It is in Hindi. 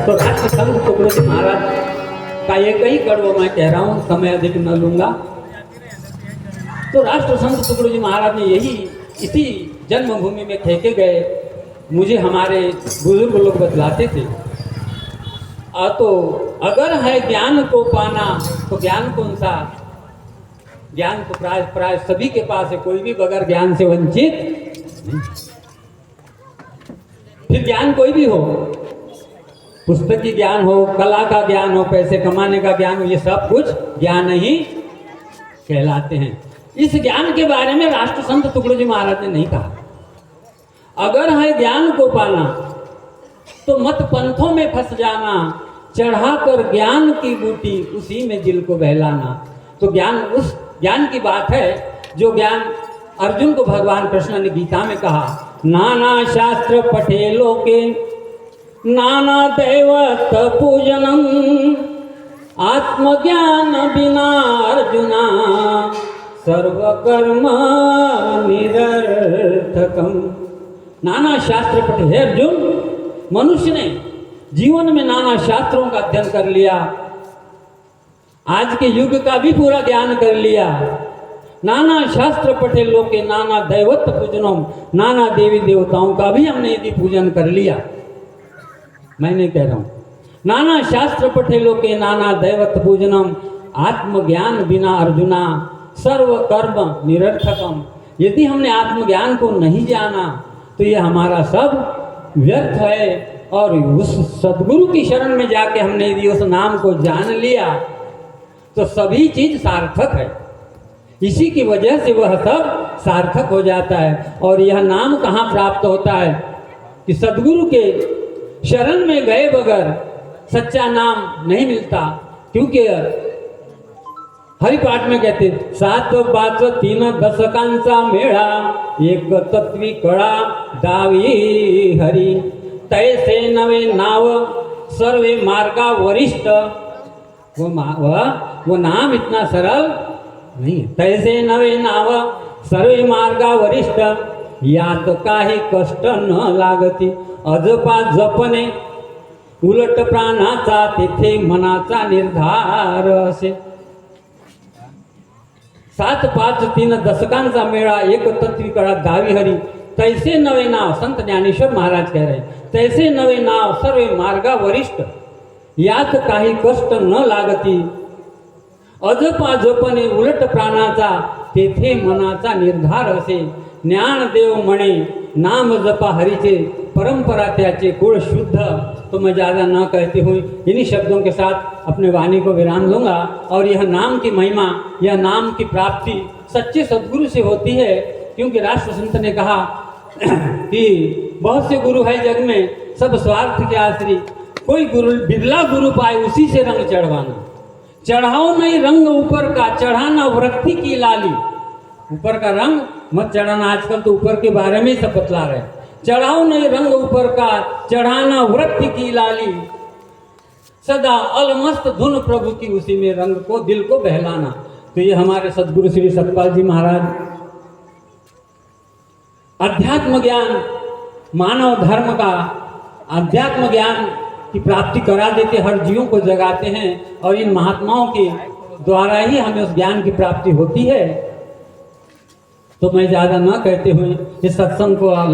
तो राष्ट्र संत तुकडोजी महाराज का ये कई कड़वों मैं कह रहा हूँ, समय अधिक न लूंगा। तो राष्ट्र संत तुकडोजी महाराज ने यही इसी जन्मभूमि में फेंके गए मुझे हमारे बुजुर्ग लोग बतलाते थे। तो अगर है ज्ञान को पाना तो ज्ञान कौन सा, ज्ञान तो प्राय सभी के पास है, कोई भी बगैर ज्ञान से वंचित नहीं। फिर ज्ञान कोई भी हो, पुस्तकी ज्ञान हो, कला का ज्ञान हो, पैसे कमाने का ज्ञान हो, ये सब कुछ ज्ञान ही कहलाते हैं। इस ज्ञान के बारे में राष्ट्र संत तुकडोजी महाराज ने नहीं कहा। अगर है ज्ञान को पाना तो मत पंथों में फंस जाना, चढ़ाकर ज्ञान की बूटी उसी में दिल को बहलाना। तो ज्ञान उस ज्ञान की बात है जो ज्ञान अर्जुन को भगवान कृष्ण ने गीता में कहा, नाना शास्त्र पठे लोके नाना दैवत पूजनम आत्मज्ञान बिना अर्जुना सर्वकर्म निरर्थकम। नाना शास्त्र पठे, हे अर्जुन, मनुष्य ने जीवन में नाना शास्त्रों का अध्ययन कर लिया, आज के युग का भी पूरा ज्ञान कर लिया। नाना शास्त्र पठे लोके नाना दैवत पूजनम, नाना देवी देवताओं का भी हमने यदि पूजन कर लिया। मैं नहीं कह रहा हूं, नाना शास्त्र पठे लोके नाना दैवत पूजनम आत्मज्ञान बिना अर्जुना सर्व कर्म निरर्थकम। यदि हमने आत्मज्ञान को नहीं जाना तो ये हमारा सब व्यर्थ है। और उस सदगुरु की शरण में जाके हमने यदि उस नाम को जान लिया तो सभी चीज सार्थक है। इसी की वजह से वह सब सार्थक हो जाता है। और यह नाम कहाँ प्राप्त होता है कि सदगुरु के शरण में गए बगैर सच्चा नाम नहीं मिलता। क्योंकि हरिपाठ में कहते 7 5 3 दशकांचा मेळा एक तत्वी कळा दावी हरी तैसे नवे नाव सर्वे मार्गा वरिष्ठ। वो नाम इतना सरल नहीं। तैसे नवे नाव सर्वे मार्गा वरिष्ठ यात काही कष्ट न लागती अजपा जपणे उलट प्राणाचा तेथे मनाचा निर्धार असे। 7 5 3 दशकांचा मेळा एक तत्वी कळा दावी हरी तैसे नवे नाव। संत ज्ञानेश्वर महाराज कह रहे तैसे नवे नाव सर्वे मार्गा वरिष्ठ यात काही कष्ट न लागती अजपा जपणे उलट प्राणाचा तेथे मनाचा निर्धार असे। ज्ञानदेव म्हणे नाम जपा हरिचे परंपरा त्याचे कुळ शुद्ध। तो मैं ज़्यादा न कहते हुए इन्हीं शब्दों के साथ अपने वाणी को विराम दूंगा। और यह नाम की महिमा, यह नाम की प्राप्ति सच्चे सद्गुरु से होती है। क्योंकि राष्ट्र संत ने कहा कि बहुत से गुरु है जग में, सब स्वार्थ के आश्री, कोई गुरु बिरला गुरु पाए उसी से रंग चढ़वाना। चढ़ाओ नहीं रंग ऊपर का, चढ़ाना वृत्ति की लाली। ऊपर का रंग मत चढ़ाना, आजकल तो ऊपर के बारे में ही सब बतला रहे। चढ़ाओ नहीं रंग ऊपर का, चढ़ाना वृत्ति की लाली। सदा अलमस्त धुन प्रभु की, उसी में रंग को, दिल को बहलाना। तो ये हमारे सदगुरु श्री सतपाल जी महाराज अध्यात्म ज्ञान, मानव धर्म का अध्यात्म ज्ञान की प्राप्ति करा देते, हर जीवों को जगाते हैं। और इन महात्माओं के द्वारा ही हमें उस ज्ञान की प्राप्ति होती है। तो मैं ज़्यादा ना कहते हुए इस सत्संग को